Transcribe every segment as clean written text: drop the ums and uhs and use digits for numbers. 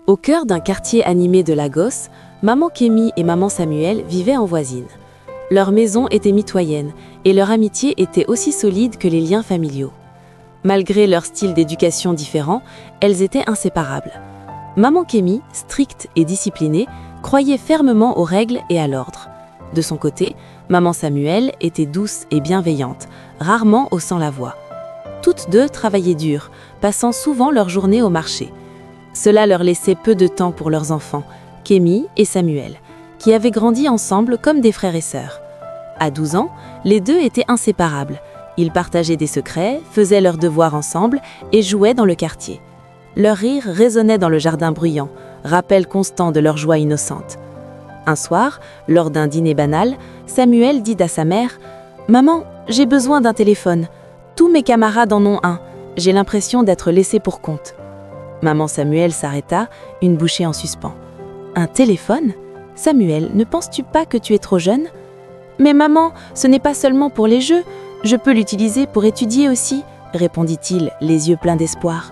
Au cœur d'un quartier animé de Lagos, maman Kémy et maman Samuel vivaient en voisine. Leur maison était mitoyenne et leur amitié était aussi solide que les liens familiaux. Malgré leur style d'éducation différent, elles étaient inséparables. Maman Kémy, stricte et disciplinée, croyait fermement aux règles et à l'ordre. De son côté, maman Samuel était douce et bienveillante, rarement haussant la voix. Toutes deux travaillaient dur, passant souvent leur journée au marché. Cela leur laissait peu de temps pour leurs enfants, Kémy et Samuel, qui avaient grandi ensemble comme des frères et sœurs. À 12 ans, les deux étaient inséparables. Ils partageaient des secrets, faisaient leurs devoirs ensemble et jouaient dans le quartier. Leur rire résonnait dans le jardin bruyant, rappel constant de leur joie innocente. Un soir, lors d'un dîner banal, Samuel dit à sa mère « Maman, j'ai besoin d'un téléphone. Tous mes camarades en ont un. J'ai l'impression d'être laissé pour compte. » Maman Samuel s'arrêta, une bouchée en suspens. « Un téléphone ? Samuel, ne penses-tu pas que tu es trop jeune ? » ?»« Mais maman, ce n'est pas seulement pour les jeux. Je peux l'utiliser pour étudier aussi, » répondit-il, les yeux pleins d'espoir.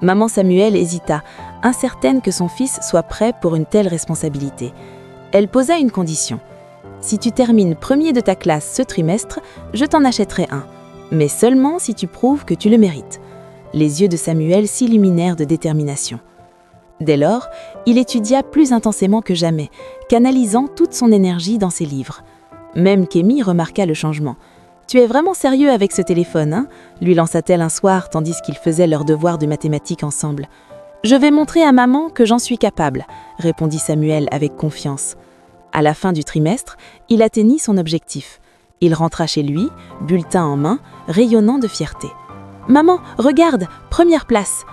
Maman Samuel hésita, incertaine que son fils soit prêt pour une telle responsabilité. Elle posa une condition. « Si tu termines premier de ta classe ce trimestre, je t'en achèterai un, mais seulement si tu prouves que tu le mérites. » Les yeux de Samuel s'illuminèrent de détermination. Dès lors, il étudia plus intensément que jamais, canalisant toute son énergie dans ses livres. Même Kémy remarqua le changement. « Tu es vraiment sérieux avec ce téléphone, hein ?» lui lança-t-elle un soir tandis qu'ils faisaient leurs devoirs de mathématiques ensemble. « Je vais montrer à maman que j'en suis capable, » répondit Samuel avec confiance. À la fin du trimestre, il atteignit son objectif. Il rentra chez lui, bulletin en main, rayonnant de fierté. « Maman, regarde, première place !»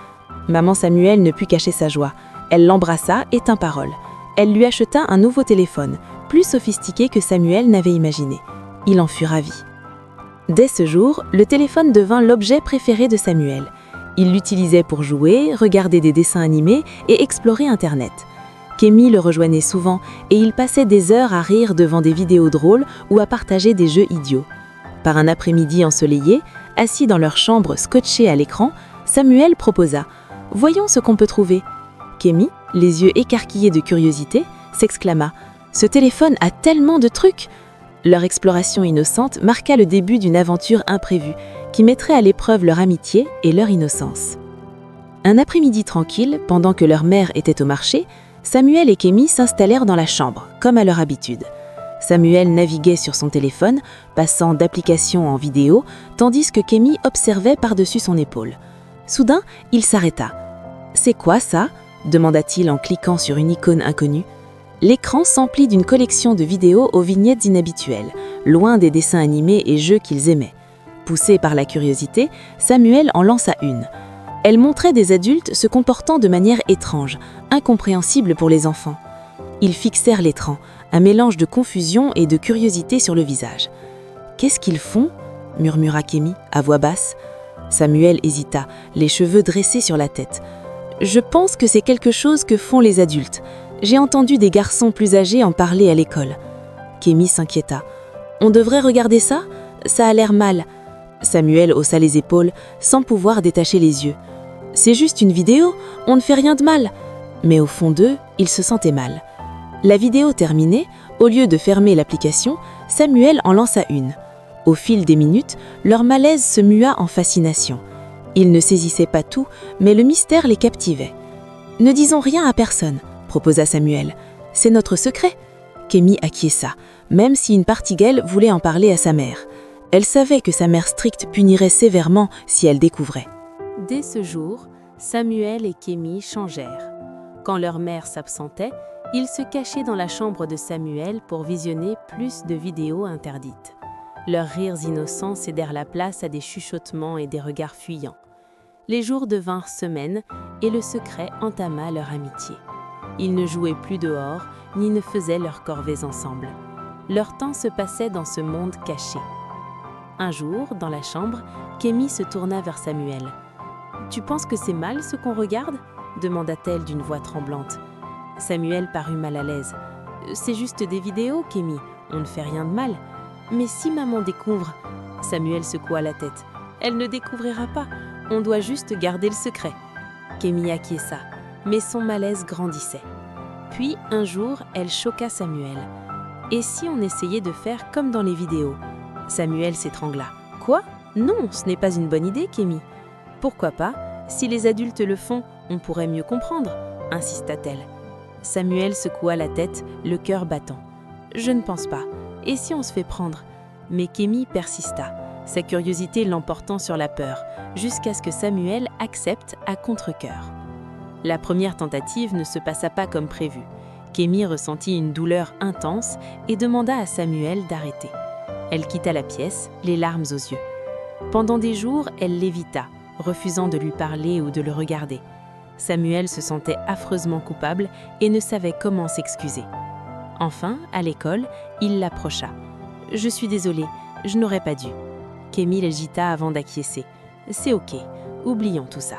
Maman Samuel ne put cacher sa joie. Elle l'embrassa et tint parole. Elle lui acheta un nouveau téléphone, plus sophistiqué que Samuel n'avait imaginé. Il en fut ravi. Dès ce jour, le téléphone devint l'objet préféré de Samuel. Il l'utilisait pour jouer, regarder des dessins animés et explorer Internet. Kémy le rejoignait souvent et il passait des heures à rire devant des vidéos drôles ou à partager des jeux idiots. Par un après-midi ensoleillé, assis dans leur chambre scotchée à l'écran, Samuel proposa « Voyons ce qu'on peut trouver ». Kémy, les yeux écarquillés de curiosité, s'exclama « Ce téléphone a tellement de trucs !» Leur exploration innocente marqua le début d'une aventure imprévue qui mettrait à l'épreuve leur amitié et leur innocence. Un après-midi tranquille, pendant que leur mère était au marché, Samuel et Kémy s'installèrent dans la chambre, comme à leur habitude. Samuel naviguait sur son téléphone, passant d'application en vidéo, tandis que Kémy observait par-dessus son épaule. Soudain, il s'arrêta. « C'est quoi ça ?» demanda-t-il en cliquant sur une icône inconnue. L'écran s'emplit d'une collection de vidéos aux vignettes inhabituelles, loin des dessins animés et jeux qu'ils aimaient. Poussé par la curiosité, Samuel en lança une. Elle montrait des adultes se comportant de manière étrange, incompréhensible pour les enfants. Ils fixèrent l'écran, un mélange de confusion et de curiosité sur le visage. « Qu'est-ce qu'ils font ?» murmura Kémy, à voix basse. Samuel hésita, les cheveux dressés sur la tête. « Je pense que c'est quelque chose que font les adultes. J'ai entendu des garçons plus âgés en parler à l'école. » Kémy s'inquiéta. « On devrait regarder ça ? Ça a l'air mal. » Samuel haussa les épaules, sans pouvoir détacher les yeux. « C'est juste une vidéo, on ne fait rien de mal. » Mais au fond d'eux, ils se sentaient mal. La vidéo terminée, au lieu de fermer l'application, Samuel en lança une. Au fil des minutes, leur malaise se mua en fascination. Ils ne saisissaient pas tout, mais le mystère les captivait. « Ne disons rien à personne, » proposa Samuel. « C'est notre secret. » Kémy acquiesça, même si une partie d'elle voulait en parler à sa mère. Elle savait que sa mère stricte punirait sévèrement si elle découvrait. Dès ce jour, Samuel et Kémy changèrent. Quand leur mère s'absentait, ils se cachaient dans la chambre de Samuel pour visionner plus de vidéos interdites. Leurs rires innocents cédèrent la place à des chuchotements et des regards fuyants. Les jours devinrent semaines et le secret entama leur amitié. Ils ne jouaient plus dehors, ni ne faisaient leurs corvées ensemble. Leur temps se passait dans ce monde caché. Un jour, dans la chambre, Kémy se tourna vers Samuel. « Tu penses que c'est mal ce qu'on regarde ?» demanda-t-elle d'une voix tremblante. Samuel parut mal à l'aise. « C'est juste des vidéos, Kémy, on ne fait rien de mal. » « Mais si maman découvre ?» Samuel secoua la tête. « Elle ne découvrira pas, on doit juste garder le secret. » Kémy acquiesça. « mais son malaise grandissait. Puis, un jour, elle choqua Samuel. Et si on essayait de faire comme dans les vidéos? Samuel s'étrangla. Quoi? Non, ce n'est pas une bonne idée, Kémy. Pourquoi pas? Si les adultes le font, on pourrait mieux comprendre, insista-t-elle. Samuel secoua la tête, le cœur battant. Je ne pense pas. Et si on se fait prendre? Mais Kémy persista, sa curiosité l'emportant sur la peur, jusqu'à ce que Samuel accepte à contre-cœur. La première tentative ne se passa pas comme prévu. Kémy ressentit une douleur intense et demanda à Samuel d'arrêter. Elle quitta la pièce, les larmes aux yeux. Pendant des jours, elle l'évita, refusant de lui parler ou de le regarder. Samuel se sentait affreusement coupable et ne savait comment s'excuser. Enfin, à l'école, il l'approcha. « Je suis désolée, je n'aurais pas dû. » Kémy l'agita avant d'acquiescer. « C'est ok, oublions tout ça. »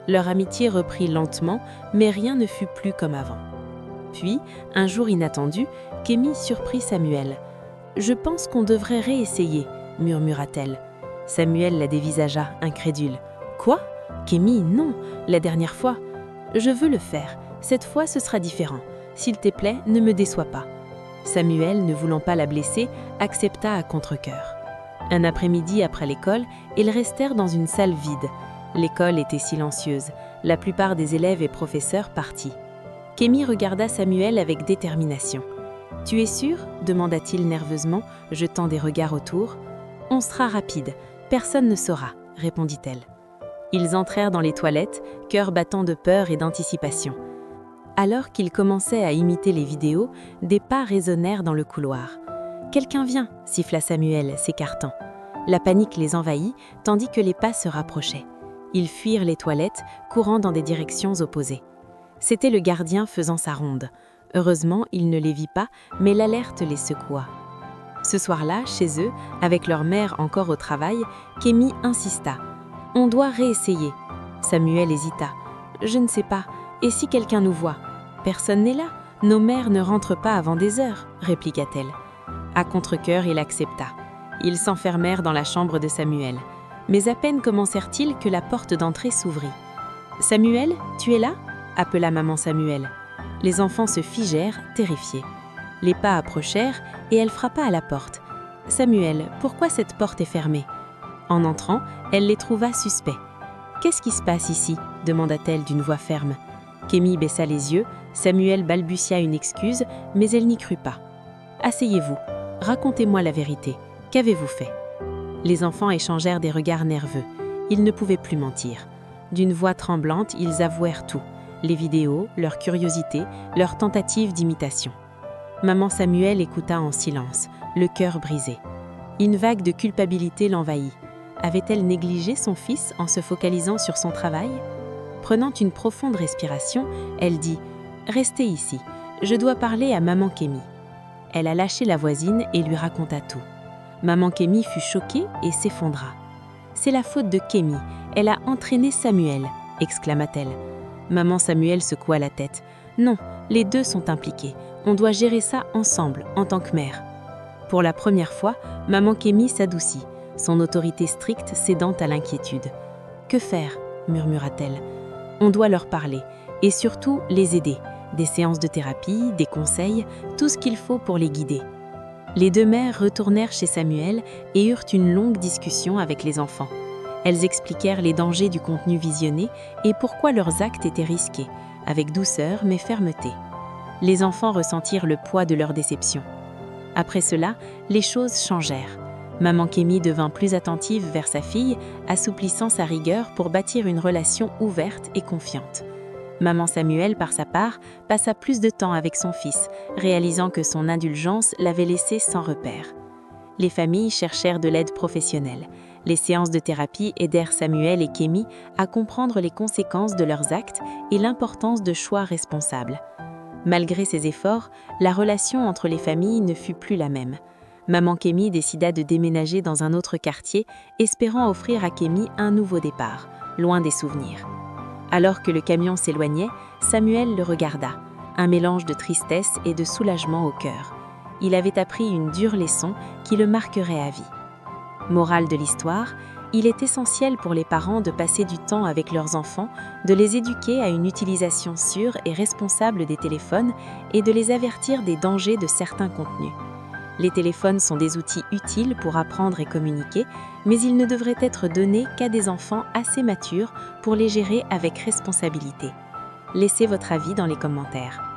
Leur amitié reprit lentement, mais rien ne fut plus comme avant. Puis, un jour inattendu, Kémy surprit Samuel. « Je pense qu'on devrait réessayer, » murmura-t-elle. Samuel la dévisagea, incrédule. « Quoi? Kémy, non, la dernière fois. »« Je veux le faire, cette fois ce sera différent. S'il te plaît, ne me déçois pas. » Samuel, ne voulant pas la blesser, accepta à contre-cœur. Un après-midi après l'école, ils restèrent dans une salle vide. L'école était silencieuse, la plupart des élèves et professeurs partis. Kémy regarda Samuel avec détermination. « Tu es sûr ?» demanda-t-il nerveusement, jetant des regards autour. « On sera rapide, personne ne saura » répondit-elle. Ils entrèrent dans les toilettes, cœur battant de peur et d'anticipation. Alors qu'ils commençaient à imiter les vidéos, des pas résonnèrent dans le couloir. « Quelqu'un vient !» siffla Samuel, s'écartant. La panique les envahit, tandis que les pas se rapprochaient. Ils fuirent les toilettes, courant dans des directions opposées. C'était le gardien faisant sa ronde. Heureusement, il ne les vit pas, mais l'alerte les secoua. Ce soir-là, chez eux, avec leur mère encore au travail, Kémy insista. « On doit réessayer. » Samuel hésita. « Je ne sais pas. Et si quelqu'un nous voit? Personne n'est là. Nos mères ne rentrent pas avant des heures, » répliqua-t-elle. À contre-cœur, il accepta. Ils s'enfermèrent dans la chambre de Samuel. Mais à peine commencèrent-ils que la porte d'entrée s'ouvrit. « Samuel, tu es là ?» appela maman Samuel. Les enfants se figèrent, terrifiés. Les pas approchèrent et elle frappa à la porte. « Samuel, pourquoi cette porte est fermée ?» En entrant, elle les trouva suspects. « Qu'est-ce qui se passe ici ?» demanda-t-elle d'une voix ferme. Kémy baissa les yeux, Samuel balbutia une excuse, mais elle n'y crut pas. « Asseyez-vous, racontez-moi la vérité. Qu'avez-vous fait ?» Les enfants échangèrent des regards nerveux. Ils ne pouvaient plus mentir. D'une voix tremblante, ils avouèrent tout. Les vidéos, leur curiosité, leur tentative d'imitation. Maman Samuel écouta en silence, le cœur brisé. Une vague de culpabilité l'envahit. Avait-elle négligé son fils en se focalisant sur son travail? Prenant une profonde respiration, elle dit « Restez ici, je dois parler à maman Kémy. » Elle a lâché la voisine et lui raconta tout. Maman Kémy fut choquée et s'effondra. « C'est la faute de Kémy, elle a entraîné Samuel » exclama-t-elle. Maman Samuel secoua la tête. « Non, les deux sont impliqués. On doit gérer ça ensemble, en tant que mère. » Pour la première fois, maman Kémy s'adoucit, son autorité stricte cédant à l'inquiétude. « Que faire ?» murmura-t-elle. « On doit leur parler, et surtout les aider. Des séances de thérapie, des conseils, tout ce qu'il faut pour les guider. » Les deux mères retournèrent chez Samuel et eurent une longue discussion avec les enfants. Elles expliquèrent les dangers du contenu visionné et pourquoi leurs actes étaient risqués, avec douceur mais fermeté. Les enfants ressentirent le poids de leur déception. Après cela, les choses changèrent. Maman Kémy devint plus attentive vers sa fille, assouplissant sa rigueur pour bâtir une relation ouverte et confiante. Maman Samuel, par sa part, passa plus de temps avec son fils, réalisant que son indulgence l'avait laissé sans repère. Les familles cherchèrent de l'aide professionnelle. Les séances de thérapie aidèrent Samuel et Kémy à comprendre les conséquences de leurs actes et l'importance de choix responsables. Malgré ces efforts, la relation entre les familles ne fut plus la même. Maman Kémy décida de déménager dans un autre quartier, espérant offrir à Kémy un nouveau départ, loin des souvenirs. Alors que le camion s'éloignait, Samuel le regarda, un mélange de tristesse et de soulagement au cœur. Il avait appris une dure leçon qui le marquerait à vie. Morale de l'histoire, Il est essentiel pour les parents de passer du temps avec leurs enfants, de les éduquer à une utilisation sûre et responsable des téléphones et de les avertir des dangers de certains contenus. Les téléphones sont des outils utiles pour apprendre et communiquer, mais ils ne devraient être donnés qu'à des enfants assez matures pour les gérer avec responsabilité. Laissez votre avis dans les commentaires.